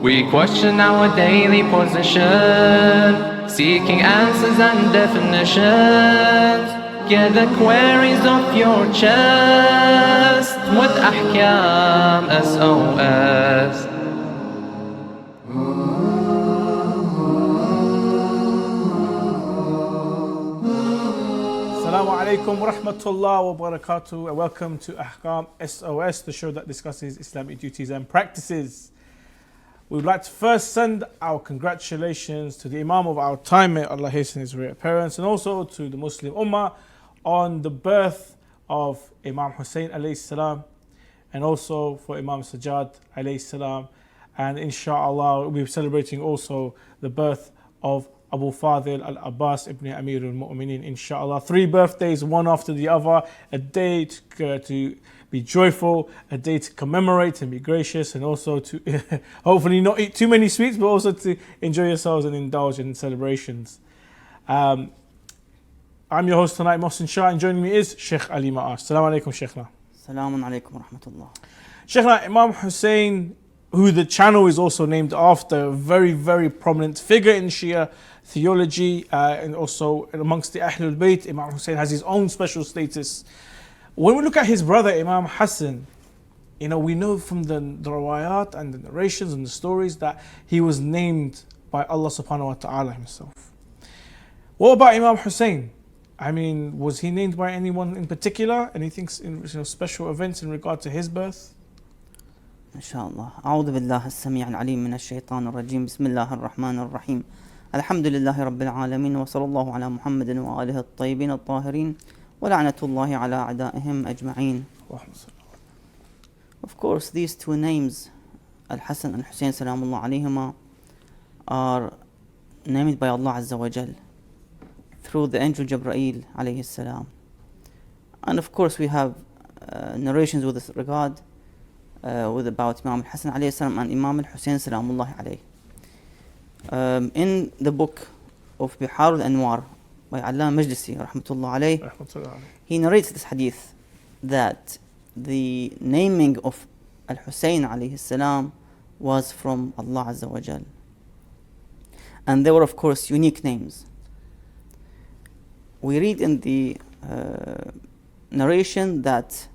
We question our daily position, seeking answers and definitions. Get the queries off your chest with Ahkam SOS. Assalamu alaikum wa rahmatullah wa barakatuh, and welcome to Ahkam SOS, the show that discusses Islamic duties and practices. We would like to first send our congratulations to the Imam of our time, may Allah hasten his reappearance, and also to the Muslim Ummah on the birth of Imam Hussein alayhi salam, and also for Imam Sajjad alayhi salam, and inshallah we'll be celebrating also the birth of Abu Fadil al-Abbas ibn Amir al-Mu'mineen, inshallah. 3 birthdays, one after the other, a day to be joyful, a day to commemorate and be gracious, and also to hopefully not eat too many sweets, but also to enjoy yourselves and indulge in celebrations. I'm your host tonight, Mohsin Shah, and joining me is Sheikh Ali Ma'ash. Assalamu alaikum, Sheikhna. Assalamu alaikum wa rahmatullah. Sheikhna, Imam Hussein, who the channel is also named after, a very, very prominent figure in Shia theology, and also amongst the Ahlul Bayt. Imam Hussein has his own special status. When we look at his brother Imam Hassan, we know from the rawayat and the narrations and the stories that he was named by Allah subhanahu wa ta'ala himself. What about Imam Hussein? Was he named by anyone in particular? Anything, special events in regard to his birth? Inshallah. A'udhu billahi as-sami' al-alim min ash-shaytan ar-rajim. Bismillahir rahmanir rahim. Alhamdulillahi rabbil alamin wa sallallahu ala Muhammadin wa alihi at-tayyibin at-tahirin wa la'natullahi ala a'da'ihim ajma'in. Of course, these two names, Al-Hasan and Hussein salamullah alayhima, are named by Allah Azza wa Jal through the angel Jibreel alayhi salam. And of course we have narrations with this regard about Imam Al-Hasan alayhi salam and Imam Al-Hussein salamullah alayhi. In the book of Bihar al-Anwar by Allama Majlisi rahmatullah alayhi, he narrates this hadith that the naming of Al-Hussein alayhi salam was from Allah Azza wa Jal. And they were of course unique names. We read in the narration that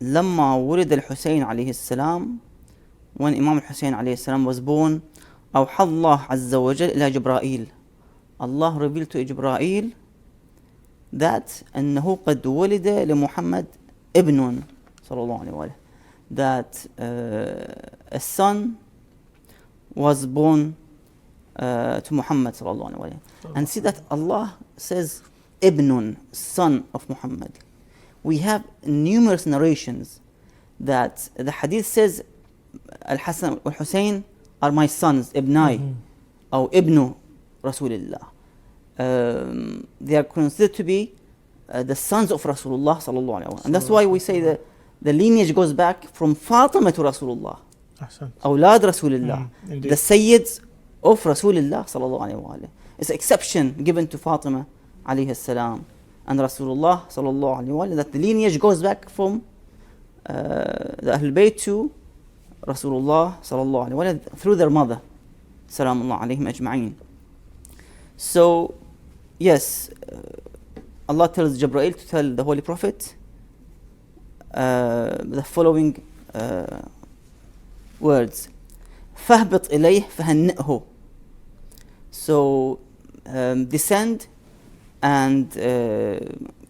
لما ولد الحسين عليه السلام, when Imam Hussein عليه السلام was born, أوحى الله عز وجل إلى جبرائيل, Allah revealed to Jibreel that أنه قد ولد لمحمد ابن صلى الله عليه وسلم, that a son was born to Muhammad صلى الله عليه وسلم. And see that Allah says Ibnun, son of Muhammad. We have numerous narrations that the hadith says Al-Hasan al-Hussein are my sons, Ibnai, or Ibnu Rasulullah. They are considered to be the sons of Rasulullah sallallahu alaihi wasallam. And that's why we say that the lineage goes back from Fatima to Rasulullah, Awlad Rasulullah, the Sayyids of Rasulullah sallallahu alaihi wasallam. It's an exception given to Fatima alayhi salam and Rasulullah sallallahu alaihi wasallam, that the lineage goes back from the Ahlul Bayt to Rasulullah sallallahu alaihi wasallam through their mother salamullah alayhim ajma'in. So yes, Allah tells Jibreel to tell the Holy Prophet the following words: فَهْبِطْ إِلَيْهِ فَهَنِّئْهُ. So descend and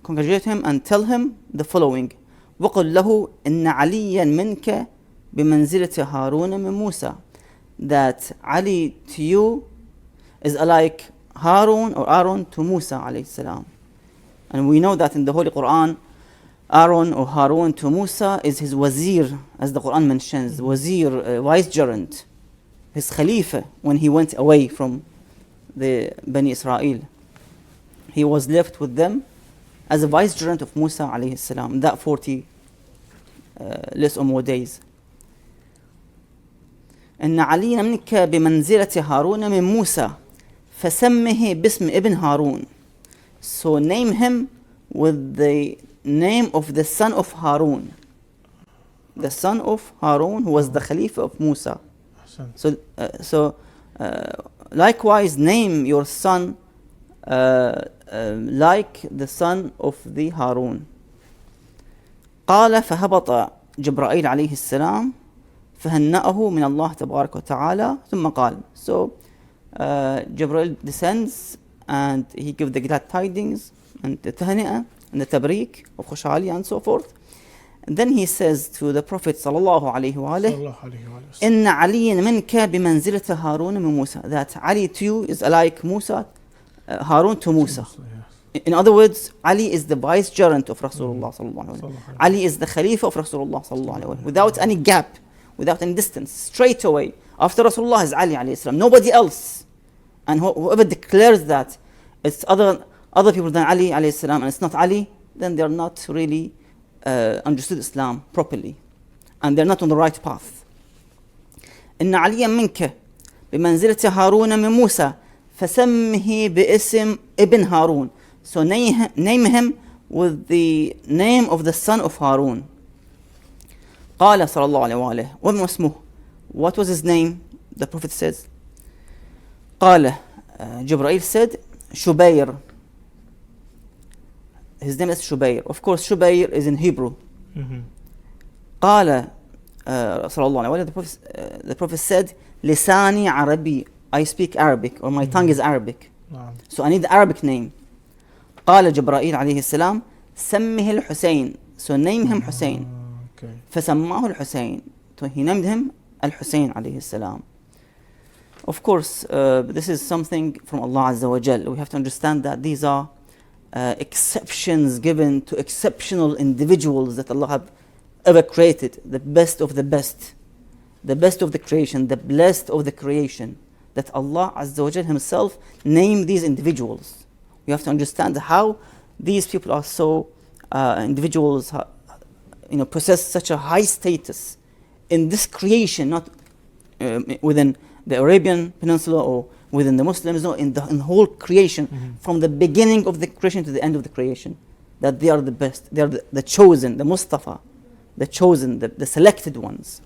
congratulate him and tell him the following: وَقُلْ لَهُ إِنَّ عَلِيًّا مِنْكَ بِمَنْزِلَةِ هَارُونَ مِنْ مُوسَى, that Ali to you is like Harun or Aaron to Musa alayhi salam. And we know that in the Holy Quran, Aaron or Harun to Musa is his wazir, as the Quran mentions, wazir, vicegerent, his khalifa when he went away from the Bani Israel. He was left with them as a vicegerent of Musa alayhi salam, that 40 less or more days. إن علي منك بمنزلة هارون من موسى فسمه باسم ابن هارون. So name him with the name of the son of Harun. The son of Harun, who was the Khalifa of Musa Likewise, name your son like the son of the Harun. قال فهبط جبرائيل عليه السلام فهنأه من الله تبارك وتعالى ثم قال. So Jibreel descends and he gives the glad tidings and the tahni'ah and the tabrik of Khushali and so forth. And then he says to the Prophet sallallahu alayhi wa alayhi, إن علي منك بمنزلة هارون من موسى. That Ali to you is like Musa, Harun to Musa. In other words, Ali is the vicegerent of Rasulullah sallallahu alayhi wa sallam. Ali is the Khalifa of Rasulullah sallallahu alayhi wa sallam. Without any gap, without any distance, straight away. After Rasulullah is Ali alayhi salam, nobody else. And whoever declares that it's other people than Ali alayhi salam and it's not Ali, then they are not really understood Islam properly. And they're not on the right path. إن عليا منك بمنزلة هارون من موسى فسمه باسم ابن هارون. So name him with the name of the son of Harun. قال صلى الله عليه وآله وما اسمه. What was his name? The Prophet says. قال Jibreel said Shubayr. His name is Shubayr. Of course, Shubayr is in Hebrew. قال صلى الله عليه وآله, the Prophet said لساني عربي. I speak Arabic, or my tongue is Arabic. So I need the Arabic name. قال جبرائيل عليه السلام سمه الحسين. So name him Hussein. فسماه الحسين. So he named him Al-Hussein عليه السلام. Of course, this is something from Allah Azza wa Jal. We have to understand that these are exceptions given to exceptional individuals that Allah have ever created. The best of the best. The best of the creation. The blessed of the creation. That Allah Azza wa Jal himself named these individuals. We have to understand how these people are so individuals, possess such a high status in this creation, not within the Arabian Peninsula or within the Muslims, no, in the whole creation, from the beginning of the creation to the end of the creation, that they are the best, they are the chosen, the Mustafa, the chosen, the selected ones.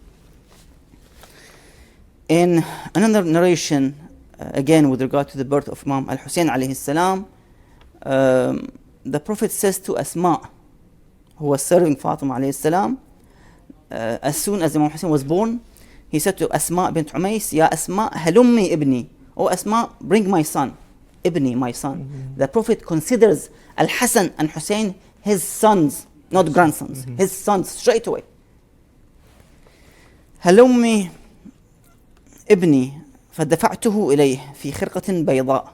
In another narration, again with regard to the birth of Imam Al-Hussein alayhi salam, the Prophet says to Asma, who was serving Fatima alayhi salam, as soon as Imam Hussein was born, he said to Asma bint Umays, Ya Asma, halummi ibni. Oh Asma, bring my son. Ibni, my son. The Prophet considers Al-Hasan and Hussein his sons, not grandsons, his sons straight away. Halummi ibni, فدفعته إليه في خرقة بيضاء.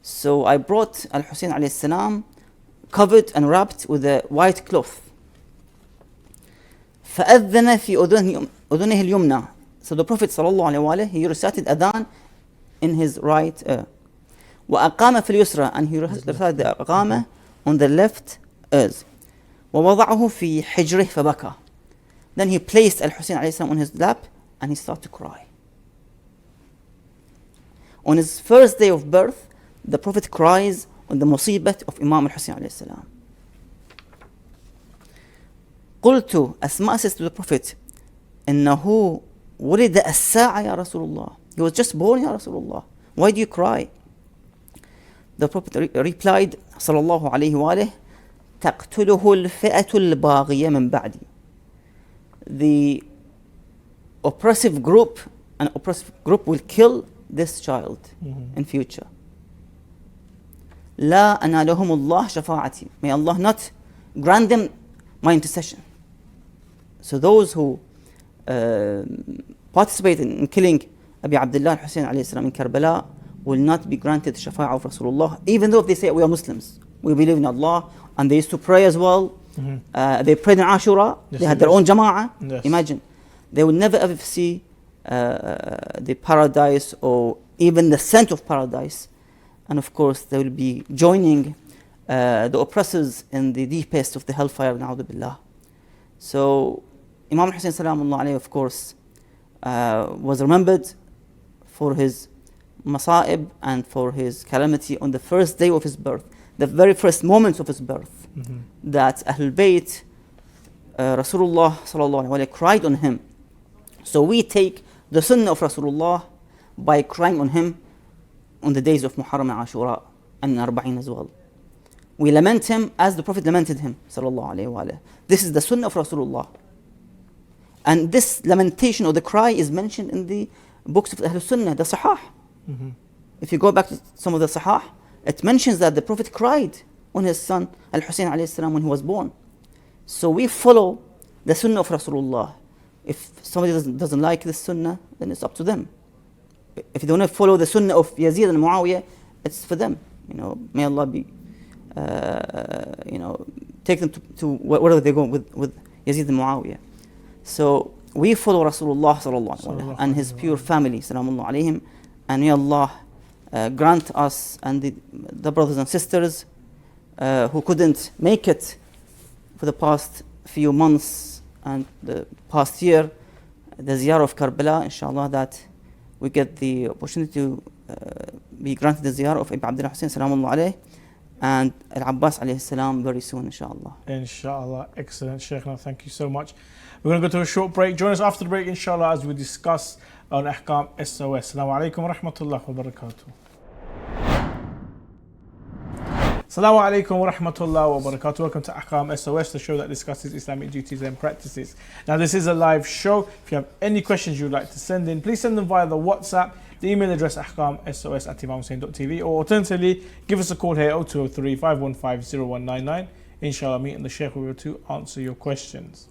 So I brought Al-Hussein alayhi salam covered and wrapped with a white cloth. فأذن في أذنه اليمنى. So the Prophet sallallahu alayhi wa alayhi, he recited adhan in his right ear. وأقام في اليسرى, and he recited the أقامة on the left ears. ووضعه في حجره فبكى. Then he placed Al-Hussein alayhi salam on his lap and he started to cry. On his first day of birth, the Prophet cries on the musibat of Imam Hussein alayhi salam. قلت, Asma says to the Prophet, إنه ولد الساعة يا رسول الله. He was just born يا رسول الله. Why do you cry? The Prophet replied صلى الله عليه وآله تقتله الفئة الباغية من بعدي. The oppressive group will kill this child in future. لا أنالهم الله شفاعتي. May Allah not grant them my intercession. So those who participate in killing Abi Abdullah al-Hussein alayhi salam in Karbala will not be granted the shafa'ah of Rasulullah, even though if they say we are Muslims, we believe in Allah, and they used to pray as well. They prayed in Ashura, they had their own jama'ah. Imagine, they will never ever see the paradise or even the scent of paradise. And of course they will be joining the oppressors in the deepest of the hellfire, na'udhu billah. So Imam Hussein salamullah alayhi, of course, was remembered for his masa'ib and for his calamity on the first day of his birth, the very first moments of his birth, that Ahlul Bayt, Rasulullah sallallahu alayhi wa cried on him. So we take the sunnah of Rasulullah by crying on him on the days of Muharram and Ashura and Arba'in as well. We lament him as the Prophet lamented him, sallallahu alayhi wa alayhi. This is the sunnah of Rasulullah. And this lamentation or the cry is mentioned in the books of Ahlul Sunnah, the Sahah. If you go back to some of the Sahah, it mentions that the Prophet cried on his son Al-Hussein alayhi salam when he was born. So we follow the sunnah of Rasulullah. If somebody doesn't like this sunnah, then it's up to them. If they don't follow the sunnah of Yazid and Muawiyah, it's for them. May Allah be, take them to wherever they go with Yazid and Muawiyah. So we follow Rasulullah sallallahu alaihi wasallam and his pure family, sallallahu alayhim, and may Allah grant us and the brothers and sisters who couldn't make it for the past few months and the past year, the ziyarah of Karbala, inshallah, that we get the opportunity to be granted the ziyarah of Ibn Abdullah Hussein salamullah alayh and Al-Abbas alayhi salam very soon, inshallah. Inshallah. Excellent, Shaykhna. Thank you so much. We're going to go to a short break. Join us after the break, inshallah, as we discuss on Ahkam SOS. Assalamu alaikum wa rahmatullah wa barakatuh. Assalamu alaikum wa rahmatullah wa barakatuh. Welcome to Ahkam SOS, the show that discusses Islamic duties and practices. Now, this is a live show. If you have any questions you'd like to send in, please send them via the WhatsApp. The email address ahkamsos@imamhussein.tv, or alternatively, give us a call here 0203 515 0199. Inshallah, me and the Shaykh will be able to answer your questions.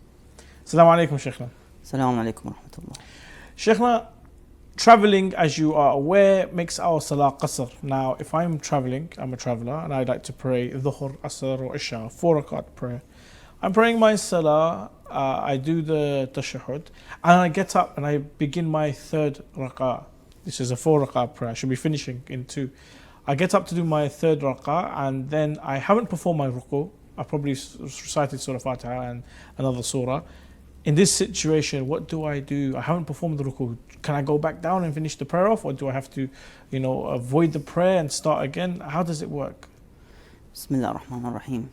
Assalamu alaikum, Shaykhna. Assalamu alaikum wa rahmatullah. Shaykhna, traveling, as you are aware, makes our salah qasr. Now, if I'm traveling, I'm a traveler, and I'd like to pray dhuhr, asr, or isha, 4 rakat prayer. I'm praying my salah, I do the tashahhud, and I get up and I begin my 3rd rak'ah. This is a 4 rak'ah prayer. I should be finishing in 2. I get up to do my 3rd rak'ah, and then I haven't performed my ruku. I probably recited Surah Fatiha and another surah. In this situation, what do? I haven't performed the ruku. Can I go back down and finish the prayer off, or do I have to, avoid the prayer and start again? How does it work? Bismillah ar-Rahman ar-Rahim.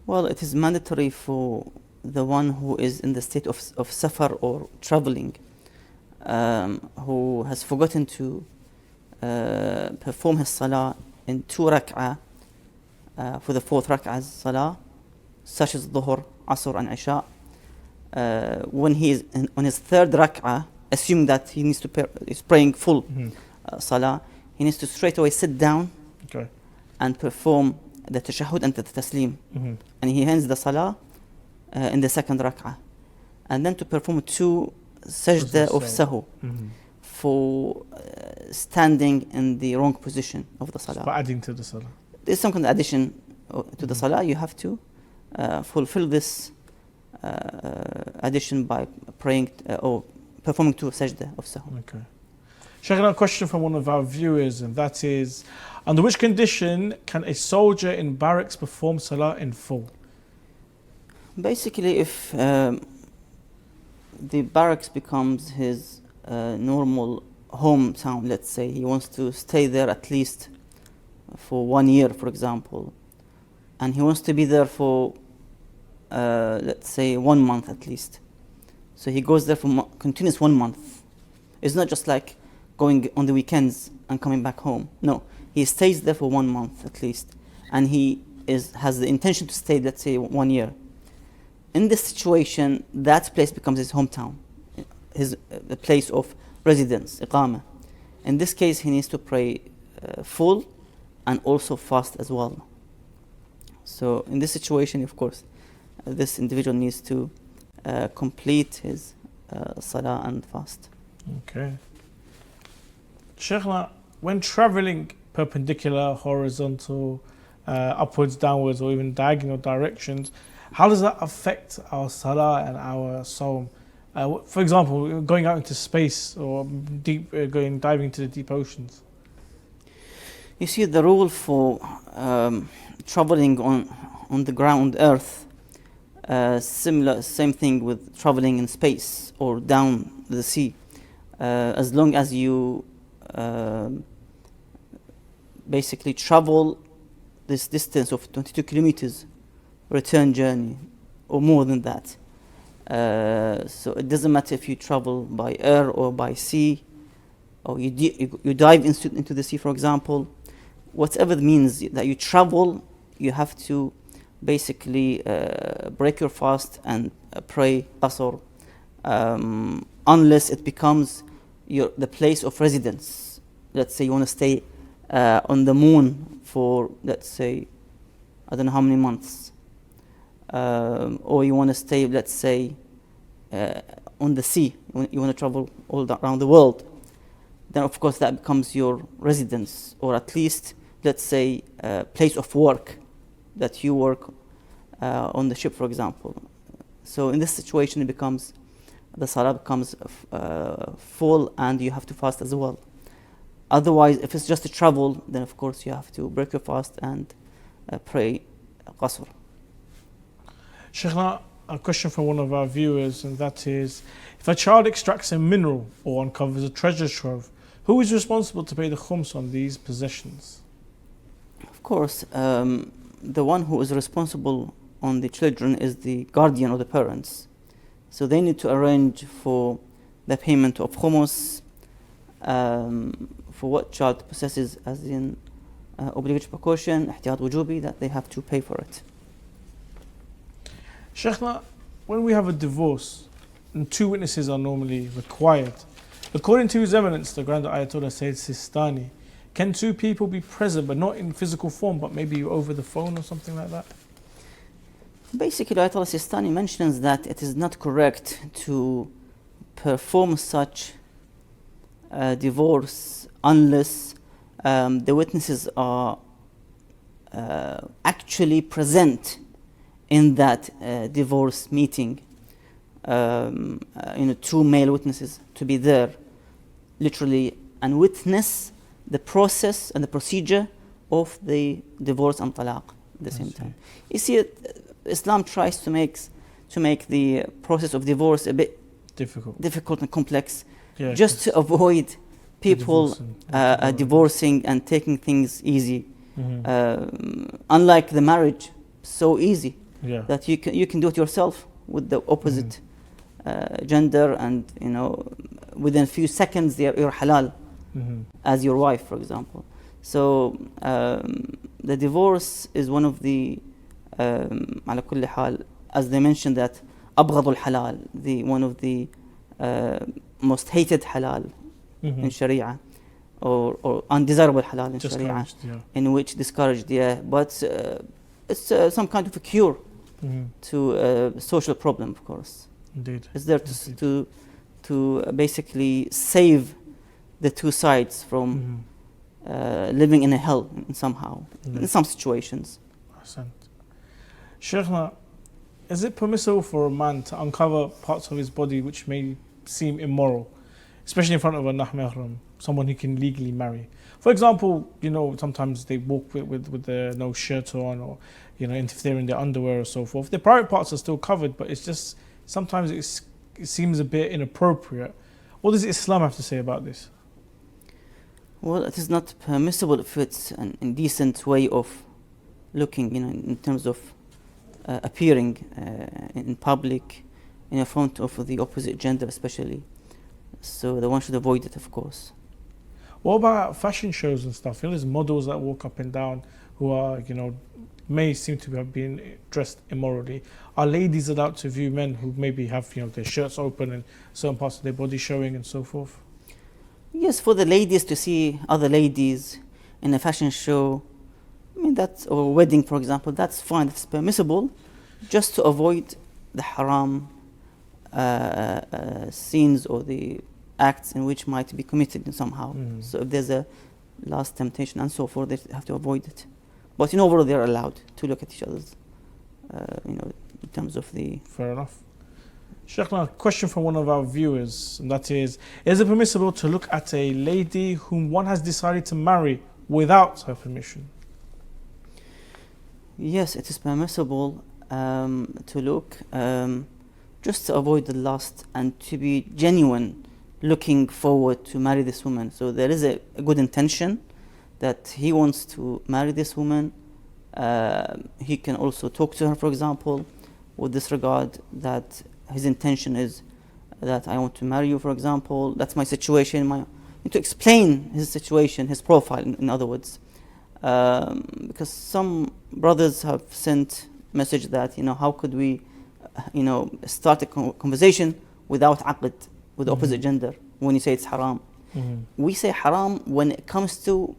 Well, it is mandatory for the one who is in the state of safar or traveling, who has forgotten to perform his salah in 2 rak'ah for the 4th rak'ah salah, such as dhuhr, asr and isha. When he is on his 3rd rak'ah, assuming that he needs to is praying full salah, he needs to straight away sit down and perform the tashahhud and the taslim, and he ends the salah in the 2nd rak'ah, and then to perform 2 sajda of sahu for standing in the wrong position of the salah. For adding to the salah. There's some kind of addition to the salah. You have to fulfill this addition by praying or performing 2 sajda of sahu. Okay. Shaykhna, a question from one of our viewers, and that is, under which condition can a soldier in barracks perform salah in full? Basically, if the barracks becomes his normal hometown, let's say, he wants to stay there at least for 1 year, for example, and he wants to be there for let's say 1 month at least. So he goes there for continuous 1 month. It's not just like going on the weekends and coming back home. No, he stays there for 1 month at least, and he has the intention to stay, let's say, 1 year. In this situation, that place becomes his hometown, the place of residence, iqamah. In this case, he needs to pray full and also fast as well. So in this situation, of course, this individual needs to complete his salah and fast. Okay. Shaykhna, when traveling perpendicular, horizontal, upwards, downwards, or even diagonal directions, how does that affect our salah and our sawm? For example, going out into space or diving into the deep oceans. You see, the rule for traveling on the ground, earth, same thing with traveling in space or down the sea. As long as you basically travel this distance of 22 kilometers return journey or more than that, So it doesn't matter if you travel by air or by sea, or you dive into the sea, for example. Whatever means that you travel, you have to basically break your fast and pray qasr, unless it becomes the place of residence. Let's say you want to stay on the moon for, let's say, I don't know how many months, or you want to stay, let's say, on the sea. You want to travel all around the world. Then of course that becomes your residence, or at least, let's say, place of work, that you work on the ship, for example. So in this situation, the salah becomes full, and you have to fast as well. Otherwise, if it's just a travel, then of course you have to break your fast and pray qasr. Shaykhna, a question from one of our viewers, and that is, if a child extracts a mineral or uncovers a treasure trove, who is responsible to pay the khums on these possessions? Of course, the one who is responsible on the children is the guardian or the parents. So they need to arrange for the payment of khumus for what child possesses, as in obligatory precaution, ihtiyat wujubi, that they have to pay for it. Shaykhna, when we have a divorce and two witnesses are normally required, according to his eminence, the Grand Ayatollah Sayyid Sistani, can two people be present but not in physical form, but maybe over the phone or something like that? Basically, Ayatollah Sistani mentions that it is not correct to perform such divorce unless the witnesses are actually present in that divorce meeting. Two male witnesses to be there, literally, and witness the process and the procedure of the divorce and talaq at the same time. You see, Islam tries to make the process of divorce a bit difficult and complex, just to avoid people divorcing and taking things easy. Unlike the marriage, so easy that you can do it yourself with the opposite gender, and within a few seconds you're halal as your wife, for example. So the divorce is one of the على كل حال, as they mentioned, that أبغض الحلال, one of the most hated halal in Sharia, or undesirable halal in Sharia, in which discouraged, but it's some kind of a cure to a social problem, of course. Indeed. It's there to basically save the two sides from living in a hell somehow, in some situations. Shaykhna, is it permissible for a man to uncover parts of his body which may seem immoral, especially in front of a nah mahram, someone he can legally marry? For example, sometimes they walk with their no shirt on, or if they're in their underwear or so forth. Their private parts are still covered, but it's just sometimes it seems a bit inappropriate. What does Islam have to say about this? Well, it is not permissible if it's an indecent way of looking, in terms of appearing in public in front of the opposite gender, especially. So the one should avoid it, of course. What about fashion shows and stuff? There's models that walk up and down who are, may seem to have been dressed immorally. Are ladies allowed to view men who maybe have, their shirts open and certain parts of their body showing and so forth? Yes, for the ladies to see other ladies in a fashion show, or a wedding, for example, that's fine, it's permissible, just to avoid the haram scenes or the acts in which might be committed somehow. So if there's a last temptation and so forth, they have to avoid it. But overall, they're allowed to look at each other's, in terms of the... Fair enough. Shaykhna, a question from one of our viewers, and that is it permissible to look at a lady whom one has decided to marry without her permission? Yes, it is permissible to look, just to avoid the lust and to be genuine, looking forward to marry this woman. So there is a good intention that he wants to marry this woman. He can also talk to her, for example, with this regard, that his intention is that I want to marry you, for example, that's my situation, to explain his situation, his profile, in other words. Because some brothers have sent message that, how could we, start a conversation without aqd, with the opposite gender, when you say it's haram. We say haram when it comes to,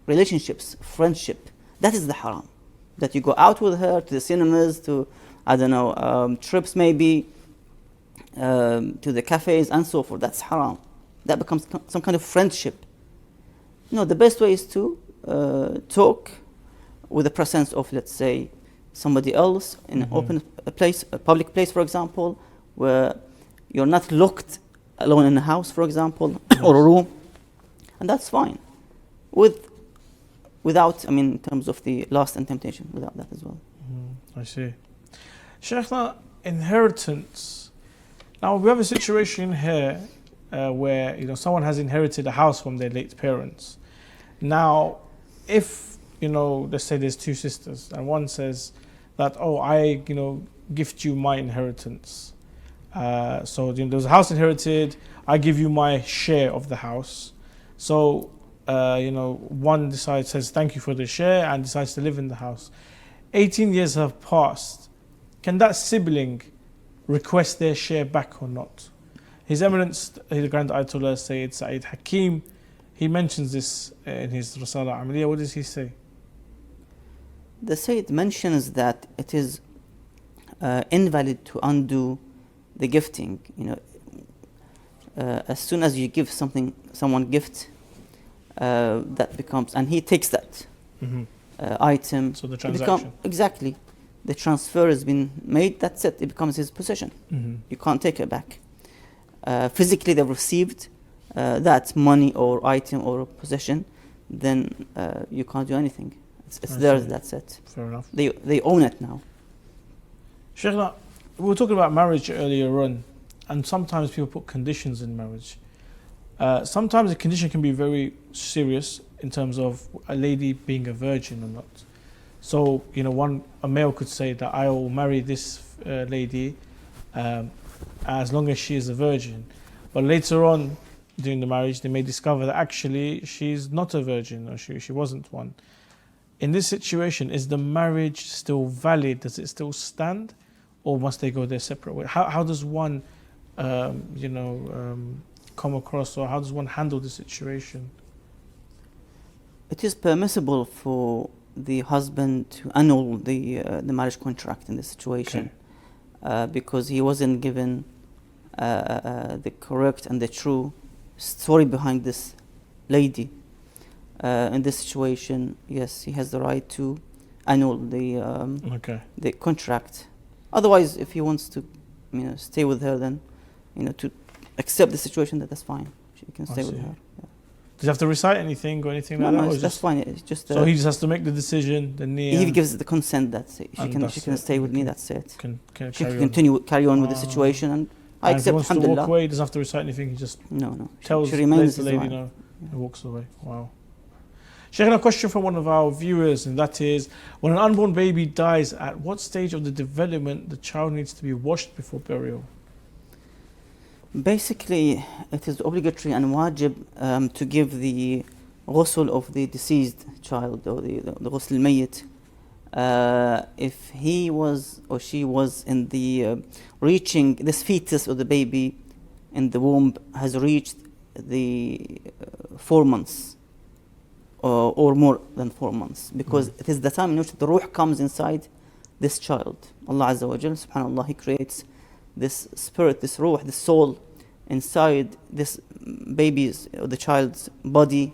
relationships, friendship. That is the haram. That you go out with her to the cinemas, to, trips maybe, to the cafes and so forth. That's haram. That becomes some kind of friendship. The best way is to talk with the presence of, let's say, somebody else in an open place, a public place, for example, where you're not locked alone in a house, for example, or a room, and that's fine. Without, in terms of the lust and temptation, without that as well. I see. Shaykhna, inheritance. Now we have a situation here where someone has inherited a house from their late parents. Now, if let's say there's two sisters, and one says that, I gift you my inheritance. So there's a house inherited. I give you my share of the house. So one says thank you for the share and decides to live in the house. 18 years have passed. Can that sibling request their share back or not? His Eminence, the Grand Ayatollah Sayyid Sa'id Hakim, he mentions this in his Risala Amaliyah. What does he say? The Sayyid mentions that it is invalid to undo the gifting. As soon as you give someone gift, that becomes, and he takes that item. So the transaction. Exactly. The transfer has been made, that's it. It becomes his possession. You can't take it back. Physically they've received that money or item or possession, then you can't do anything. It's theirs, that's it. Fair enough. They own it now. Shaykhna, we were talking about marriage earlier on, and sometimes people put conditions in marriage. Sometimes the condition can be very serious in terms of a lady being a virgin or not. So, a male could say that I will marry this lady as long as she is a virgin. But later on, during the marriage, they may discover that actually she's not a virgin, or she wasn't one. In this situation, is the marriage still valid? Does it still stand? Or must they go their separate way? How does one, come across, or how does one handle the situation? It is permissible for the husband to annul the marriage contract in this situation, because he wasn't given the correct and the true story behind this lady. In this situation, yes, he has the right to annul the contract. Otherwise, if he wants to, stay with her, then, to accept the situation, that's fine. He can stay with her. Yeah. Does he have to recite anything or anything like that? No, that's fine. It's just. So he just has to make the decision. The niyyah. He gives the consent that she can stay with me. That's it. She can carry on with the situation, and I accept. If he wants to alhamdulillah. walk away, he doesn't have to recite anything. He just tells she remains the lady know and walks away. Wow. Shaykh, a question from one of our viewers, and that is: when an unborn baby dies, at what stage of the development the child needs to be washed before burial? Basically, it is obligatory and wajib to give the ghusl of the deceased child, or the ghusl al-mayyit. If he was or she was in the reaching, this fetus or the baby in the womb has reached the 4 months or more than 4 months, because it is the time in which the ruh comes inside this child. Allah Azza wa Jal, subhanAllah, He creates this spirit, this ruh, this soul inside this baby's or the child's body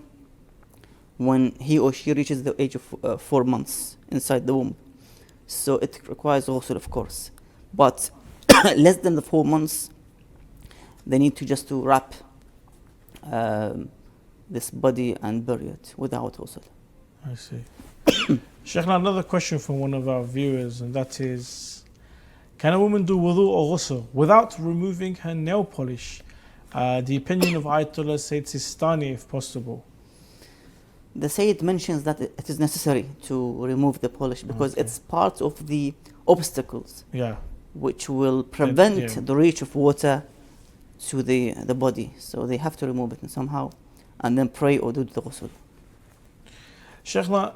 when he or she reaches the age of 4 months inside the womb. So it requires ghusl, of course. But less than the 4 months, they need to wrap this body and bury it without ghusl. I see. Sheikh, another question from one of our viewers, and that is: can a woman do wudu or ghusl without removing her nail polish? The opinion of Ayatollah Sayyid Sistani, if possible. The Sayyid mentions that it is necessary to remove the polish because it's part of the obstacles. Yeah. which will prevent Yeah. the reach of water to the body. So they have to remove it somehow and then pray or do the ghusl. Sheikhna,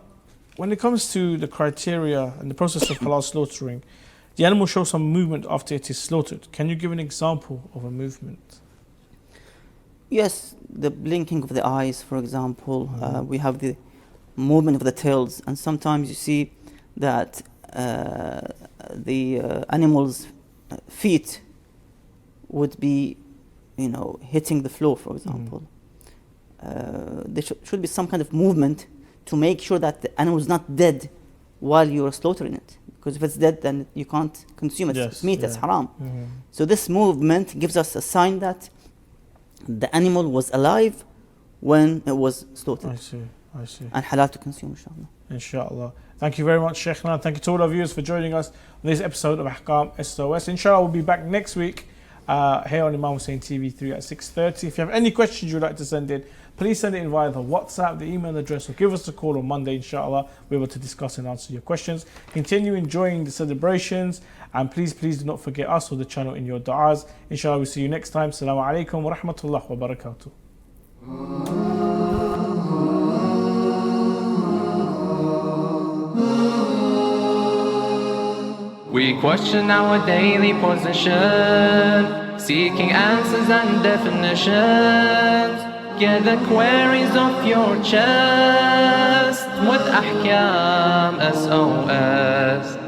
when it comes to the criteria and the process of halal slaughtering, the animal shows some movement after it is slaughtered. Can you give an example of a movement? Yes, the blinking of the eyes, for example. We have the movement of the tails, and sometimes you see that the animal's feet would be, hitting the floor, for example. There should be some kind of movement to make sure that the animal is not dead while you are slaughtering it. Because if it's dead, then you can't consume it. Yes, It's meat, it's yeah. haram. So this movement gives us a sign that the animal was alive when it was slaughtered. I see. And halal to consume, inshallah. Inshallah. Thank you very much, Sheikhna. Thank you to all our viewers for joining us on this episode of Ahkam SOS. Inshallah, we'll be back next week here on Imam Hussein TV 3 at 6:30. If you have any questions you'd like to send in, please send it in via the WhatsApp, the email address, or give us a call on Monday, inshallah. We're able to discuss and answer your questions. Continue enjoying the celebrations, and please do not forget us or the channel in your du'as. Inshallah, we'll see you next time. Assalamu alaikum wa rahmatullah wa barakatuh. We question our daily position, seeking answers and definitions. Get the queries off your chest with Ahkam SOS.